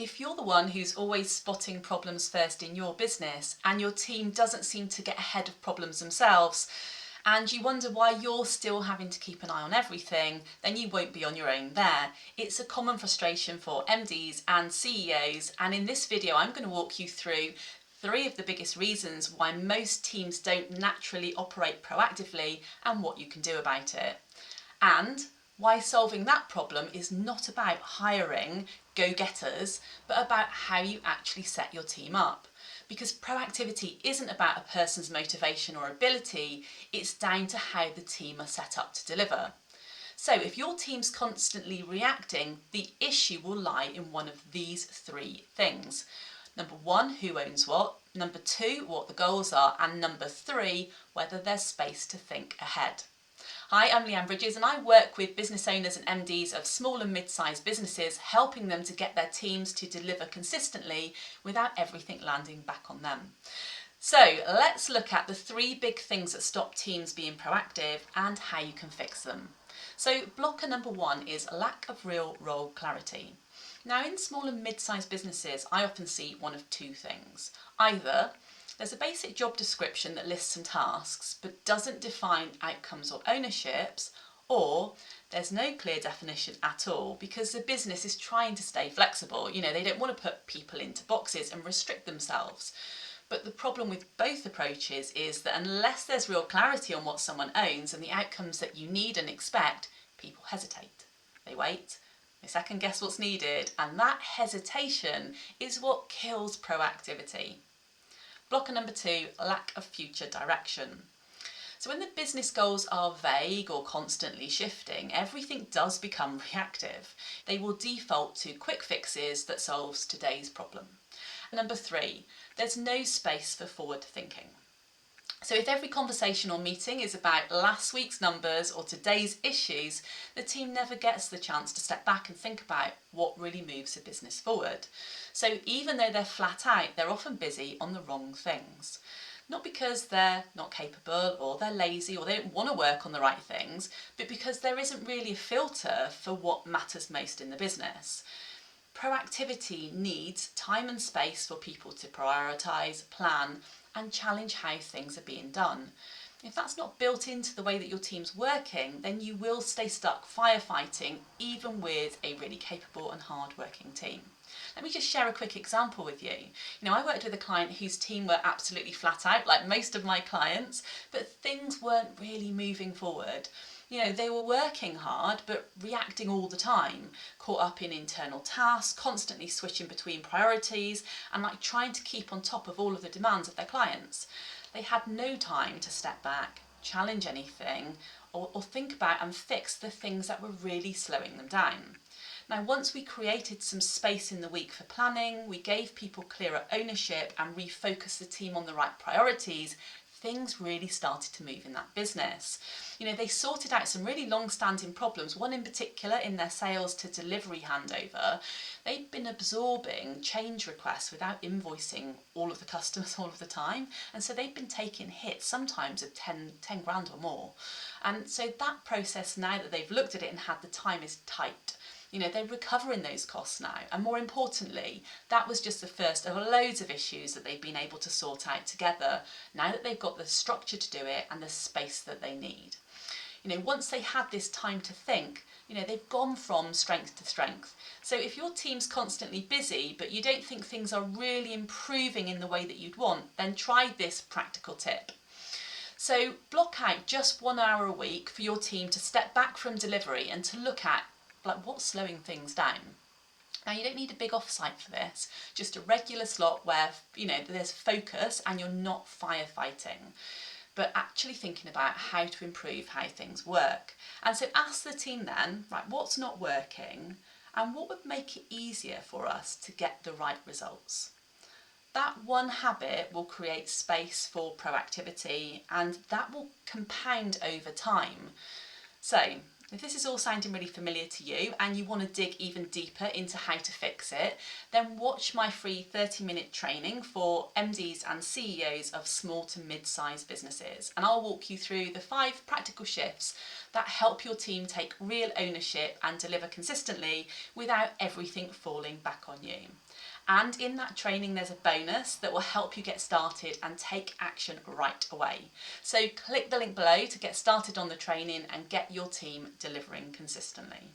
If you're the one who's always spotting problems first in your business and your team doesn't seem to get ahead of problems themselves, and you wonder why you're still having to keep an eye on everything, then you won't be on your own there. It's a common frustration for MDs and CEOs, and in this video I'm going to walk you through 3 of the biggest reasons why most teams don't naturally operate proactively and what you can do about it. And why solving that problem is not about hiring go-getters, but about how you actually set your team up. Because proactivity isn't about a person's motivation or ability, it's down to how the team are set up to deliver. So if your team's constantly reacting, the issue will lie in one of these 3 things. Number 1, who owns what? Number 2, what the goals are. And number 3, whether there's space to think ahead. Hi, I'm Leanne Bridges and I work with business owners and MDs of small and mid-sized businesses, helping them to get their teams to deliver consistently without everything landing back on them. So let's look at the 3 big things that stop teams being proactive and how you can fix them. So blocker number 1 is lack of real role clarity. Now in small and mid-sized businesses, I often see one of 2 things. Either there's a basic job description that lists some tasks but doesn't define outcomes or ownerships, or there's no clear definition at all because the business is trying to stay flexible. They don't want to put people into boxes and restrict themselves. But the problem with both approaches is that unless there's real clarity on what someone owns and the outcomes that you need and expect, people hesitate. They wait, they second guess what's needed, and that hesitation is what kills proactivity. Blocker number 2, lack of future direction. So when the business goals are vague or constantly shifting, everything does become reactive. They will default to quick fixes that solves today's problem. And number 3, there's no space for forward thinking. So if every conversation or meeting is about last week's numbers or today's issues, the team never gets the chance to step back and think about what really moves the business forward. So even though they're flat out, they're often busy on the wrong things. Not because they're not capable or they're lazy or they don't want to work on the right things, but because there isn't really a filter for what matters most in the business. Proactivity needs time and space for people to prioritise, plan, and challenge how things are being done. If that's not built into the way that your team's working, then you will stay stuck firefighting even with a really capable and hard-working team. Let me just share a quick example with you. I worked with a client whose team were absolutely flat out, like most of my clients, but things weren't really moving forward. They were working hard, but reacting all the time, caught up in internal tasks, constantly switching between priorities, and trying to keep on top of all of the demands of their clients. They had no time to step back, challenge anything, or think about and fix the things that were really slowing them down. Now, once we created some space in the week for planning, we gave people clearer ownership and refocused the team on the right priorities, things really started to move in that business. They sorted out some really long-standing problems, one in particular in their sales to delivery handover. They'd been absorbing change requests without invoicing all of the customers all of the time, and so they'd been taking hits, sometimes of 10 grand or more. And so that process, now that they've looked at it and had the time, is tight. They're recovering those costs now, and more importantly, that was just the first of loads of issues that they've been able to sort out together, now that they've got the structure to do it and the space that they need. Once they had this time to think, they've gone from strength to strength. So if your team's constantly busy, but you don't think things are really improving in the way that you'd want, then try this practical tip. So block out just 1 hour a week for your team to step back from delivery and to look at what's slowing things down. Now, you don't need a big offsite for this, just a regular slot where there's focus and you're not firefighting, but actually thinking about how to improve how things work. And so ask the team then, what's not working and what would make it easier for us to get the right results? That one habit will create space for proactivity, and that will compound over time. So if this is all sounding really familiar to you and you want to dig even deeper into how to fix it, then watch my free 30-minute training for MDs and CEOs of small to mid-sized businesses. And I'll walk you through the 5 practical shifts that help your team take real ownership and deliver consistently without everything falling back on you. And in that training, there's a bonus that will help you get started and take action right away. So click the link below to get started on the training and get your team delivering consistently.